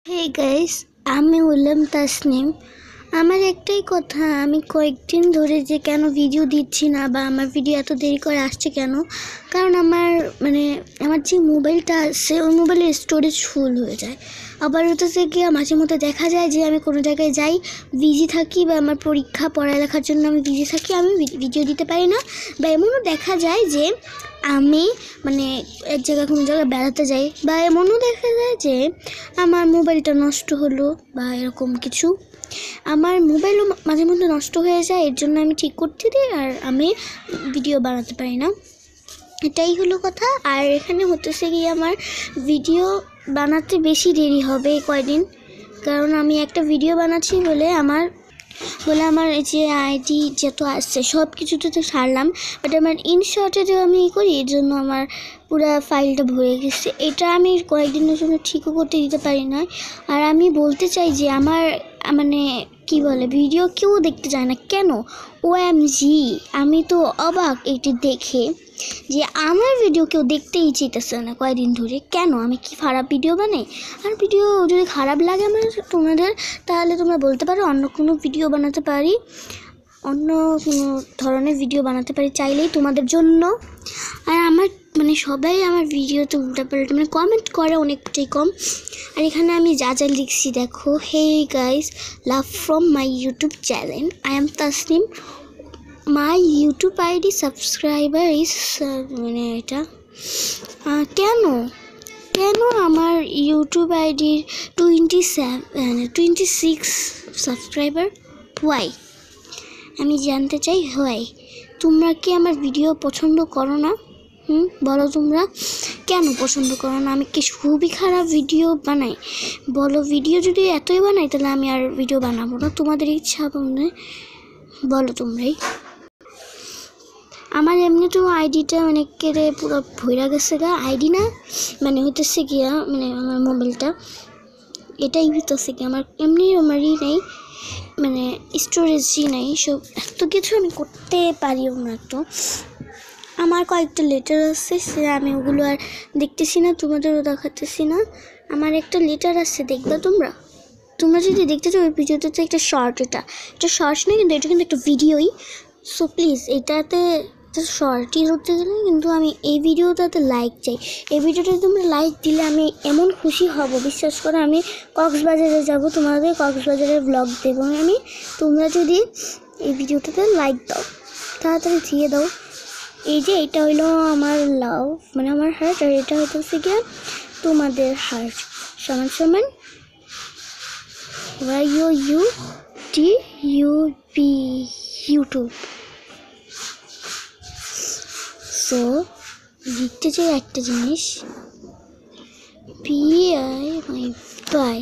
Hey guys, আমি হলাম তাসনিম। আমার একটাই কথা, আমি কয়েকদিন ধরে যে কেন ভিডিও দিচ্ছি না বা আমার ভিডিও এত দেরি করে আসছে কেন, কারণ আমার যে মোবাইলটা আছে ওই মোবাইলের স্টোরেজ ফুল হয়ে যায়। আবার ওটাতে গিয়ে মাঝে মধ্যে দেখা যায় যে আমি কোনো জায়গায় যাই, বিজি থাকি বা আমার পরীক্ষা পড়ালেখার জন্য আমি বিজি থাকি, আমি ভিডিও দিতে পারি না। বা এমনও দেখা যায় যে আমি এক জায়গায় কোনো জায়গায় বেড়াতে যাই, বা এমনও দেখা যায় যে আমার মোবাইলটা নষ্ট হলো বা এরকম কিছু। আমার মোবাইলও মাঝে মধ্যে নষ্ট হয়ে যায়, এর জন্য আমি ঠিক করতে দিই আর আমি ভিডিও বানাতে পারি না। এটাই হলো কথা। আর এখানে হতেছে গিয়ে আমার ভিডিও বানাতে বেশি দেরি হবে কয়দিন, কারণ আমি একটা ভিডিও বানাচ্ছি বলে আমার এই যে আইডি যত আসছে সব কিছুতে তো সারলাম, বাট আমার ইনশর্টে যে আমি করি এর জন্য আমার পুরো ফাইলটা ভরে গেছে। এটা আমি কয়েকদিনের জন্য ঠিকও করতে দিতে পারি না। আর আমি বলতে চাই যে আমার কি বলে ভিডিও কেউ দেখতে চায় না কেন? OMG, আমি তো অবাক এটি দেখে যে আমার ভিডিও কেউ দেখতেই চাইতেছে না কয়েকদিন ধরে। কেন? আমি কি খারাপ ভিডিও বানাই? আর ভিডিও যদি খারাপ লাগে তোমাদের, তাহলে তোমরা বলতে পারো অন্য কোনো ভিডিও বানাতে পারি, অন্য কোনো ধরনের ভিডিও বানাতে পারি চাইলেই তোমাদের জন্য। আর আমার সবাই আমার ভিডিওতে উল্টাপাল্টা কমেন্ট করে অনেকটাই কম। আর এখানে আমি যা যা লিখছি দেখো, hey guys, love from my YouTube channel, I am Tasnim, my YouTube ID subscriber is এটা কেন আমার ইউটিউব আইডির 26 সাবস্ক্রাইবার? হোয়াই? আমি জানতে চাই হোয়াই। তোমরা কি আমার ভিডিও পছন্দ করো না? বলো তোমরা কেন পছন্দ করো না? আমি কি খুবই খারাপ ভিডিও বানাই? বলো, ভিডিও যদি এতই বানাই তাহলে আমি আর ভিডিও বানাবো না। তোমাদের ইচ্ছা বলো তোমরাই। আমার এমনিতেও আইডিটা কেড়ে পুরো ভইরা গেছে গা। আইডি না হইতেছে গিয়া আমার মোবাইলটা এটাই হইতেছে কি আমার আমারই নেই, স্টোরেজই নেই। সব এত কিছু আমি করতে পারিও না। তো আমার কয়েকটা লেটার আছে, সে আমি ওগুলো আর দেখতেছি না, তোমাদেরও দেখাতেছি না। আমার একটা লেটার আছে, দেখবা তোমরা যদি দেখতে চাও ওই ভিডিওতে তো একটা শর্ট, এটা শর্টস না, কিন্তু এটা কিন্তু একটা ভিডিওই। সো প্লিজ এটাতে শর্টই ধরতে গেলে কিন্তু আমি এই ভিডিওটাতে লাইক চাই। এই ভিডিওটাতে তোমরা লাইক দিলে আমি এমন খুশি হব, বিশ্বাস করো। আমি কক্সবাজারে যাব, তোমাদের কক্সবাজারের ব্লগ দেবো আমি। তোমরা যদি এই ভিডিওটাতে লাইক দাও, তাড়াতাড়ি দিয়ে দাও। এই যে এটা হইলো আমার লাভ, আমার হার্ট, আর এটা হইতেছে গিয়ে তোমাদের হার্ট। সমান YOUTUB, ইউটিউব। সো লিখতে চাই একটা জিনিস, PI বাই